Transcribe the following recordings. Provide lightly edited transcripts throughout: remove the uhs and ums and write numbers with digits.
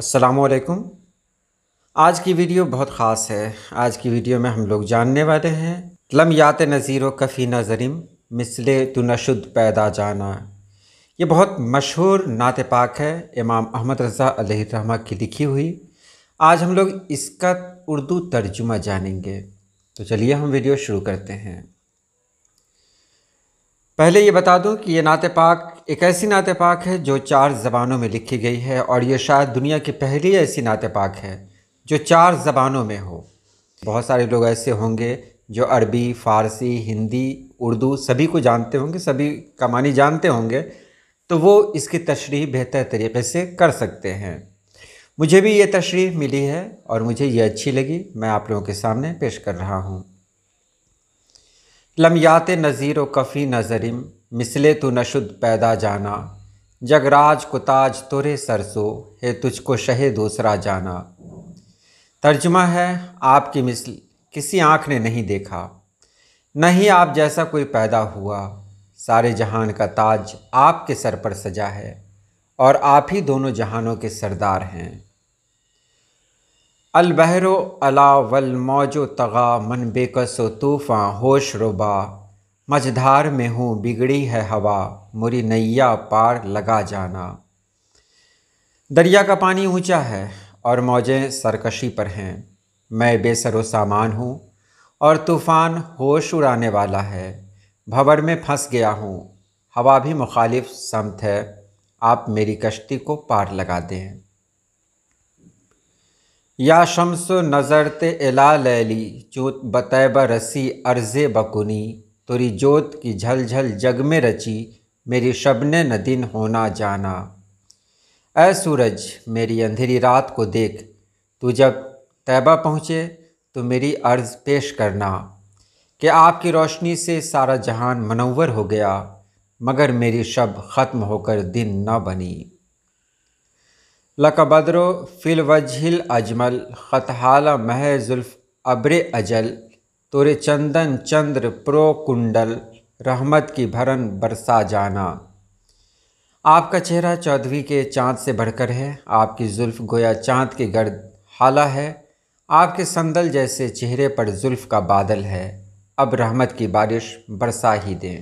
السلام علیکم۔ آج کی ویڈیو بہت خاص ہے۔ آج کی ویڈیو میں ہم لوگ جاننے والے ہیں لمیات نظیر و کفی نظرم مثل تو نشد پیدا جانا۔ یہ بہت مشہور نعت پاک ہے، امام احمد رضا علیہ الرحمہ کی لکھی ہوئی۔ آج ہم لوگ اس کا اردو ترجمہ جانیں گے، تو چلیے ہم ویڈیو شروع کرتے ہیں۔ پہلے یہ بتا دوں کہ یہ نعت پاک ایک ایسی نعت پاک ہے جو 4 زبانوں میں لکھی گئی ہے، اور یہ شاید دنیا کی پہلی ایسی نعت پاک ہے جو 4 زبانوں میں ہو۔ بہت سارے لوگ ایسے ہوں گے جو عربی، فارسی، ہندی، اردو سبھی کو جانتے ہوں گے، سبھی کا معنی جانتے ہوں گے، تو وہ اس کی تشریح بہتر طریقے سے کر سکتے ہیں۔ مجھے بھی یہ تشریح ملی ہے اور مجھے یہ اچھی لگی، میں آپ لوگوں کے سامنے پیش کر رہا ہوں۔ لمیات نظیر و کفی نظرم مثل تو نشد پیدا جانا، جگ راج کو تاج تورے سرسو ہے تجھ کو شہ دوسرا جانا۔ ترجمہ ہے، آپ کی مثل کسی آنکھ نے نہیں دیکھا، نہ ہی آپ جیسا کوئی پیدا ہوا، سارے جہان کا تاج آپ کے سر پر سجا ہے اور آپ ہی دونوں جہانوں کے سردار ہیں۔ البحر علا والموج طغا من بے کس و طوفاں ہوش ربا، مجھدھار میں ہوں بگڑی ہے ہوا مری نیا پار لگا جانا۔ دریا کا پانی اونچا ہے اور موجیں سرکشی پر ہیں، میں بے سر و سامان ہوں اور طوفان ہوش اڑانے والا ہے، بھنور میں پھنس گیا ہوں، ہوا بھی مخالف سمت ہے، آپ میری کشتی کو پار لگا دیں۔ یا شمس و نظرت الا لیلی چوت بطیبہ رسی عرض بکنی، توری جوت کی جھل جھل جگ میں رچی میری شب نے نہ دن ہونا جانا۔ اے سورج میری اندھیری رات کو دیکھ، تو جب طیبہ پہنچے تو میری عرض پیش کرنا کہ آپ کی روشنی سے سارا جہان منور ہو گیا، مگر میری شب ختم ہو کر دن نہ بنی۔ لک بدر فی الوجہ الاجمل خط حال مہ زلف ابر اجل، تورے چندن چندر پرو کنڈل رحمت کی بھرن برسا جانا۔ آپ کا چہرہ چودھویں کے چاند سے بڑھ کر ہے، آپ کی زلف گویا چاند کے گرد حالہ ہے، آپ کے سندل جیسے چہرے پر زلف کا بادل ہے، اب رحمت کی بارش برسا ہی دیں۔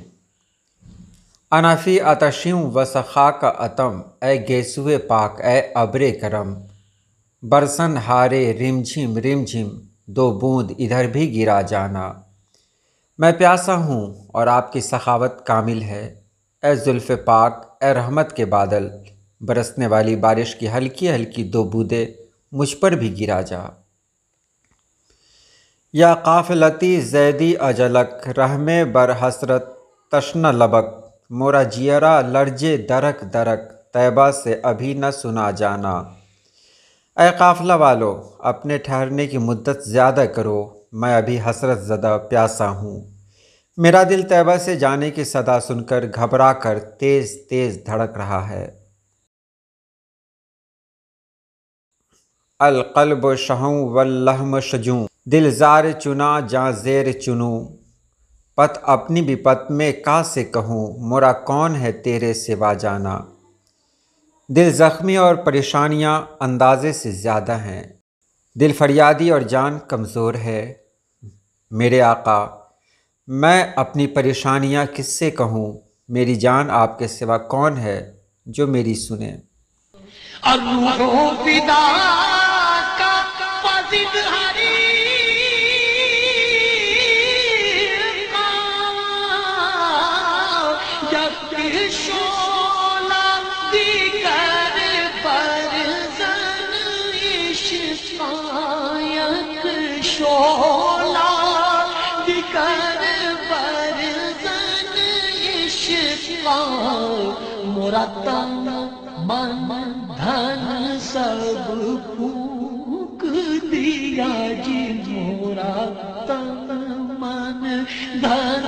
انا فی عطشم و سخا کا عتم، اے گیسوئے پاک اے ابر کرم، برسن ہارے رم جھم دو بوند ادھر بھی گرا جانا۔ میں پیاسا ہوں اور آپ کی سخاوت کامل ہے، اے زلف پاک اے رحمت کے بادل، برسنے والی بارش کی ہلکی ہلکی 2 بوندیں مجھ پر بھی گرا جا۔ یا قافلتی زیدی اجلک رحمے بر حسرت تشنہ لبک، مورا جیرا لرجے درک درک طیبہ سے ابھی نہ سنا جانا۔ اے قافلہ والو اپنے ٹھہرنے کی مدت زیادہ کرو، میں ابھی حسرت زدہ پیاسا ہوں، میرا دل طیبہ سے جانے کی صدا سن کر گھبرا کر تیز تیز دھڑک رہا ہے۔ القلب شہوں واللحم شجوں، دل زار چنا جاں زیر چنوں، پت اپنی بھی پت میں کا سے کہوں، مورا کون ہے تیرے سوا جانا۔ دل زخمی اور پریشانیاں اندازے سے زیادہ ہیں، دل فریادی اور جان کمزور ہے، میرے آقا میں اپنی پریشانیاں کس سے کہوں، میری جان آپ کے سوا کون ہے جو میری سنے۔ الروح فدا کا فضل ہری جب شولا دیگر برزن عشقایت شولا دیگر برزن عشقایت مرتب من دھن سب پھونک دیا جی، مورا تن من دھن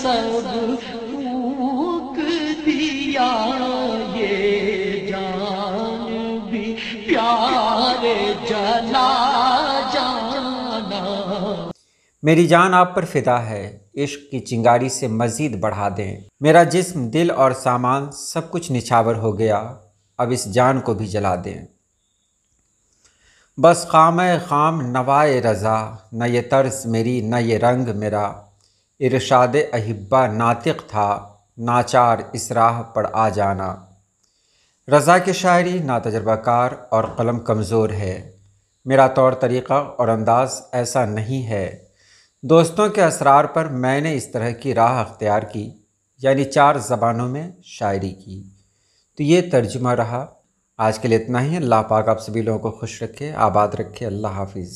سب پھونک دیا، یہ جان بھی پیارے جلا جانا۔ میری جان آپ پر فدا ہے، عشق کی چنگاری سے مزید بڑھا دیں، میرا جسم دل اور سامان سب کچھ نچھاور ہو گیا، اب اس جان کو بھی جلا دیں۔ بس خام خام نوائے رضا، نہ یہ طرز میری نہ یہ رنگ میرا، ارشاد احبا ناطق تھا، ناچار اس راہ پر آ جانا۔ رضا کی شاعری ناتجربہ کار اور قلم کمزور ہے، میرا طور طریقہ اور انداز ایسا نہیں ہے۔ دوستوں کے اسرار پر میں نے اس طرح کی راہ اختیار کی، یعنی 4 زبانوں میں شاعری کی۔ تو یہ ترجمہ رہا۔ آج کے لیے اتنا ہی۔ اللہ پاک آپ سبھی لوگوں کو خوش رکھے، آباد رکھے۔ اللہ حافظ۔